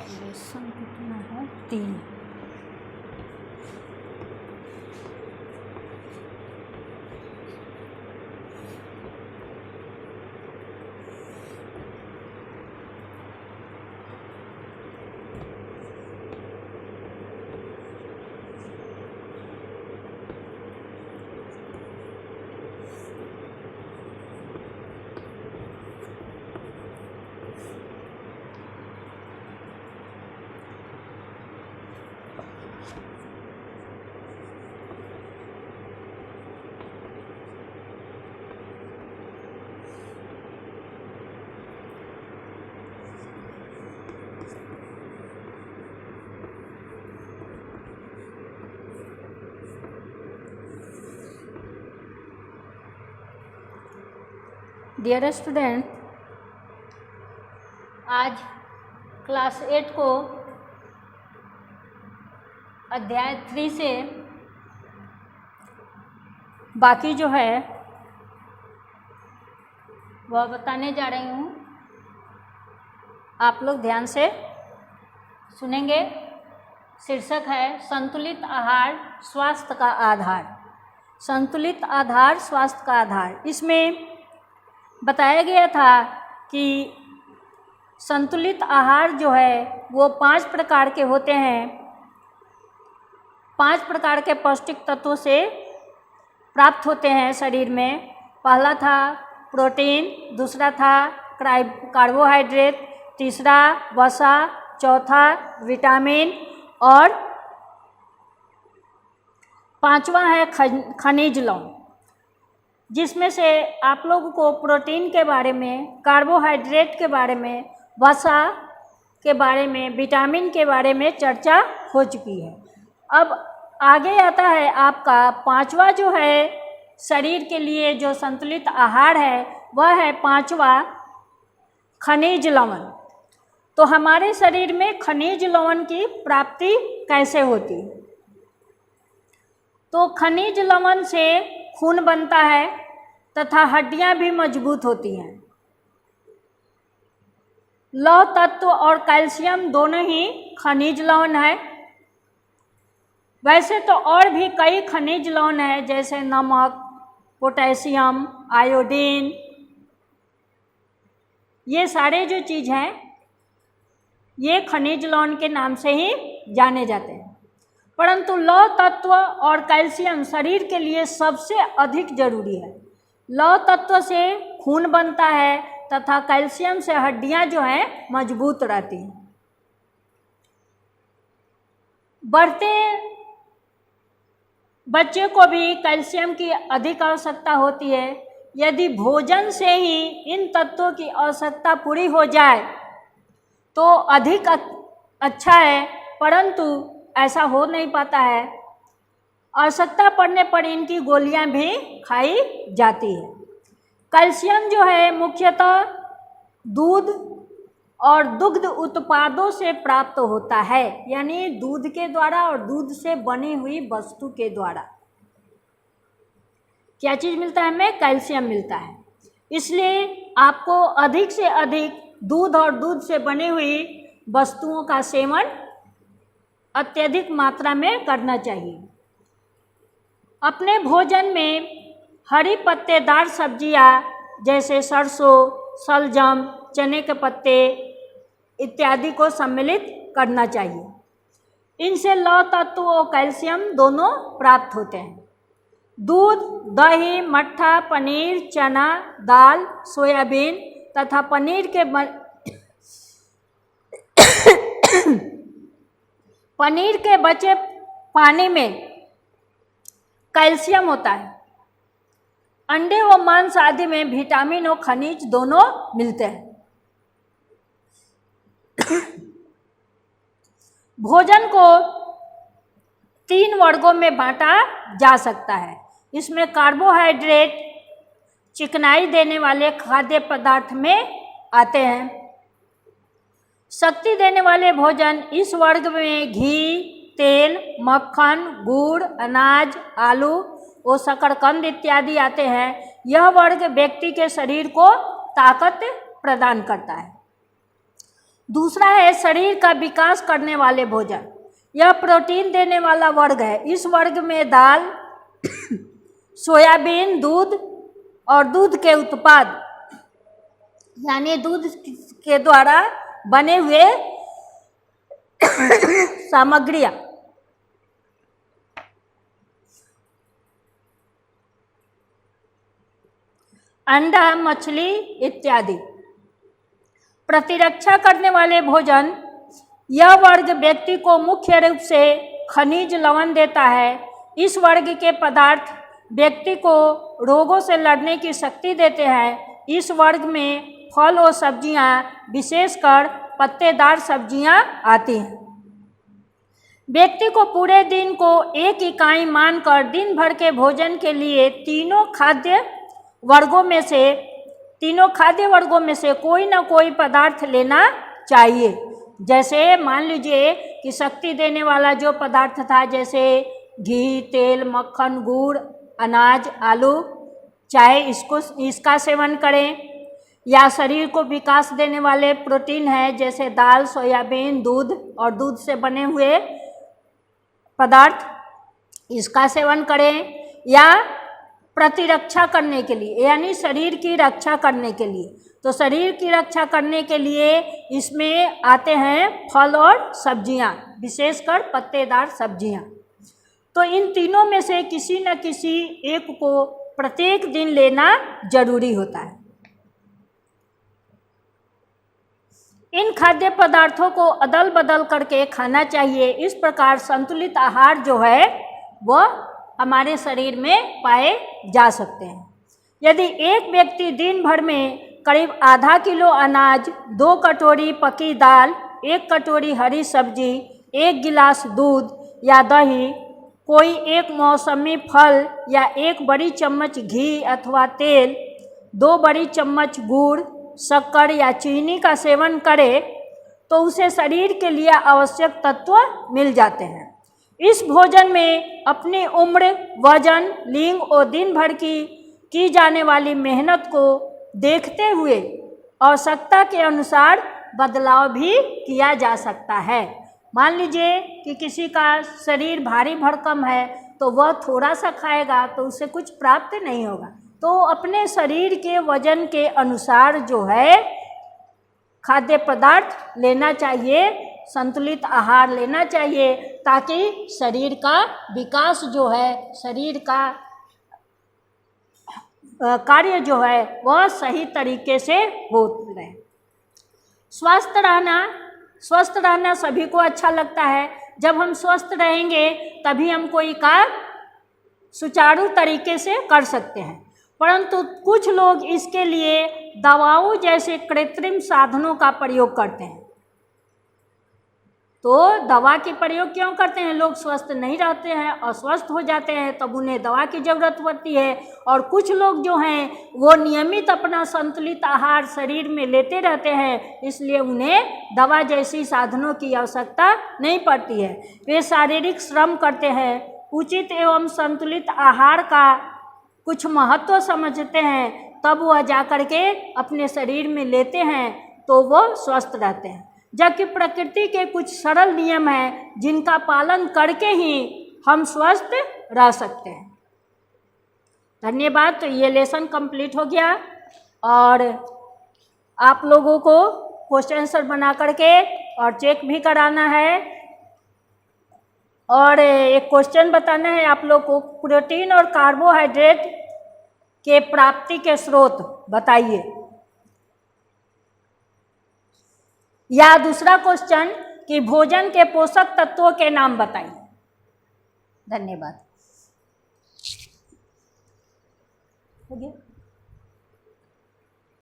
Lesson कितना है? 3। Dear student, आज क्लास 8 को अध्याय 3 से बाकी जो है वह बताने जा रही हूँ। आप लोग ध्यान से सुनेंगे। शीर्षक है संतुलित आहार स्वास्थ्य का आधार। संतुलित आहार स्वास्थ्य का आधार। इसमें बताया गया था कि संतुलित आहार जो है वो 5 प्रकार के होते हैं। 5 प्रकार के पौष्टिक तत्वों से प्राप्त होते हैं शरीर में। पहला था प्रोटीन, दूसरा था कार्बोहाइड्रेट, तीसरा वसा, चौथा विटामिन और 5वां है खनिज लवण। जिसमें से आप लोगों को प्रोटीन के बारे में, कार्बोहाइड्रेट के बारे में, वसा के बारे में, विटामिन के बारे में चर्चा हो चुकी है। अब आगे आता है आपका 5वां जो है शरीर के लिए जो संतुलित आहार है वह है 5वां खनिज लवण। तो हमारे शरीर में खनिज लवण की प्राप्ति कैसे होती है? तो खनिज लवण से खून बनता है तथा हड्डियां भी मजबूत होती हैं। लौह तत्व और कैल्शियम दोनों ही खनिज लवण है। वैसे तो और भी कई खनिज लवण है, जैसे नमक, पोटेशियम, आयोडीन, ये सारे जो चीज़ हैं ये खनिज लवण के नाम से ही जाने जाते हैं। परंतु लौह तत्व और कैल्शियम शरीर के लिए सबसे अधिक जरूरी है। लौह तत्व से खून बनता है तथा कैल्शियम से हड्डियां जो हैं मजबूत रहती हैं। बढ़ते बच्चे को भी कैल्शियम की अधिक आवश्यकता होती है। यदि भोजन से ही इन तत्वों की आवश्यकता पूरी हो जाए तो अधिक अच्छा है, परंतु ऐसा हो नहीं पाता है। आवश्यकता पड़ने पर इनकी गोलियां भी खाई जाती है। कैल्शियम जो है मुख्यतः दूध और दुग्ध उत्पादों से प्राप्त होता है, यानी दूध के द्वारा और दूध से बनी हुई वस्तु के द्वारा क्या चीज़ मिलता है? हमें कैल्शियम मिलता है। इसलिए आपको अधिक से अधिक दूध और दूध से बनी हुई वस्तुओं का सेवन अत्यधिक मात्रा में करना चाहिए। अपने भोजन में हरी पत्तेदार सब्जियां जैसे सरसों, शलजम, चने के पत्ते इत्यादि को सम्मिलित करना चाहिए। इनसे लौह तत्व और कैल्शियम दोनों प्राप्त होते हैं। दूध, दही, मट्ठा, पनीर, चना, दाल, सोयाबीन तथा पनीर के बचे पानी में कैल्शियम होता है। अंडे व मांस आदि में विटामिन और खनिज दोनों मिलते हैं। भोजन को 3 वर्गों में बांटा जा सकता है। इसमें कार्बोहाइड्रेट चिकनाई देने वाले खाद्य पदार्थ में आते हैं। शक्ति देने वाले भोजन इस वर्ग में घी, तेल, मक्खन, गुड़, अनाज, आलू और शकरकंद इत्यादि आते हैं। यह वर्ग व्यक्ति के शरीर को ताकत प्रदान करता है। दूसरा है शरीर का विकास करने वाले भोजन। यह प्रोटीन देने वाला वर्ग है। इस वर्ग में दाल, सोयाबीन, दूध और दूध के उत्पाद यानी दूध के द्वारा बने हुए सामग्रियां, अंडा, मछली इत्यादि। प्रतिरक्षा करने वाले भोजन। यह वर्ग व्यक्ति को मुख्य रूप से खनिज लवण देता है। इस वर्ग के पदार्थ व्यक्ति को रोगों से लड़ने की शक्ति देते हैं। इस वर्ग में फल और सब्जियां, विशेषकर पत्तेदार सब्जियां आती हैं। व्यक्ति को पूरे दिन को एक इकाई मानकर दिन भर के भोजन के लिए तीनों खाद्य वर्गों में से कोई ना कोई पदार्थ लेना चाहिए। जैसे मान लीजिए कि शक्ति देने वाला जो पदार्थ था, जैसे घी, तेल, मक्खन, गुड़, अनाज, आलू, चाहे इसका सेवन करें, या शरीर को विकास देने वाले प्रोटीन है जैसे दाल, सोयाबीन, दूध और दूध से बने हुए पदार्थ, इसका सेवन करें, या प्रतिरक्षा करने के लिए यानी शरीर की रक्षा करने के लिए। तो शरीर की रक्षा करने के लिए इसमें आते हैं फल और सब्जियां, विशेषकर पत्तेदार सब्जियां। तो इन तीनों में से किसी न किसी एक को प्रत्येक दिन लेना जरूरी होता है। इन खाद्य पदार्थों को अदल बदल करके खाना चाहिए। इस प्रकार संतुलित आहार जो है वह हमारे शरीर में पाए जा सकते हैं। यदि एक व्यक्ति दिन भर में करीब आधा किलो अनाज, 2 कटोरी पकी दाल, 1 कटोरी हरी सब्जी, 1 गिलास दूध या दही, कोई एक मौसमी फल या 1 बड़ी चम्मच घी अथवा तेल, 2 बड़ी चम्मच गुड़, शक्कर या चीनी का सेवन करे तो उसे शरीर के लिए आवश्यक तत्व मिल जाते हैं। इस भोजन में अपनी उम्र, वजन, लिंग और दिन भर की जाने वाली मेहनत को देखते हुए आवश्यकता के अनुसार बदलाव भी किया जा सकता है। मान लीजिए कि किसी का शरीर भारी भरकम है तो वह थोड़ा सा खाएगा तो उसे कुछ प्राप्त नहीं होगा। तो अपने शरीर के वजन के अनुसार जो है खाद्य पदार्थ लेना चाहिए, संतुलित आहार लेना चाहिए, ताकि शरीर का विकास जो है, शरीर का कार्य जो है वह सही तरीके से हो रहे। स्वस्थ रहना सभी को अच्छा लगता है। जब हम स्वस्थ रहेंगे तभी हम कोई कार्य सुचारू तरीके से कर सकते हैं। परंतु कुछ लोग इसके लिए दवाओं जैसे कृत्रिम साधनों का प्रयोग करते हैं। तो दवा के प्रयोग क्यों करते हैं? लोग स्वस्थ नहीं रहते हैं, अस्वस्थ हो जाते हैं, तब उन्हें दवा की ज़रूरत पड़ती है। और कुछ लोग जो हैं वो नियमित अपना संतुलित आहार शरीर में लेते रहते हैं, इसलिए उन्हें दवा जैसी साधनों की आवश्यकता नहीं पड़ती है। वे शारीरिक श्रम करते हैं, उचित एवं संतुलित आहार का कुछ महत्व समझते हैं, तब वह जाकर के अपने शरीर में लेते हैं तो वह स्वस्थ रहते हैं। जबकि प्रकृति के कुछ सरल नियम हैं जिनका पालन करके ही हम स्वस्थ रह सकते हैं। धन्यवाद। तो ये लेसन कंप्लीट हो गया और आप लोगों को क्वेश्चन आंसर बना करके और चेक भी कराना है और एक क्वेश्चन बताना है आप लोग को, प्रोटीन और कार्बोहाइड्रेट के प्राप्ति के स्रोत बताइए। या दूसरा क्वेश्चन कि भोजन के पोषक तत्वों के नाम बताइए। धन्यवाद। हो गया।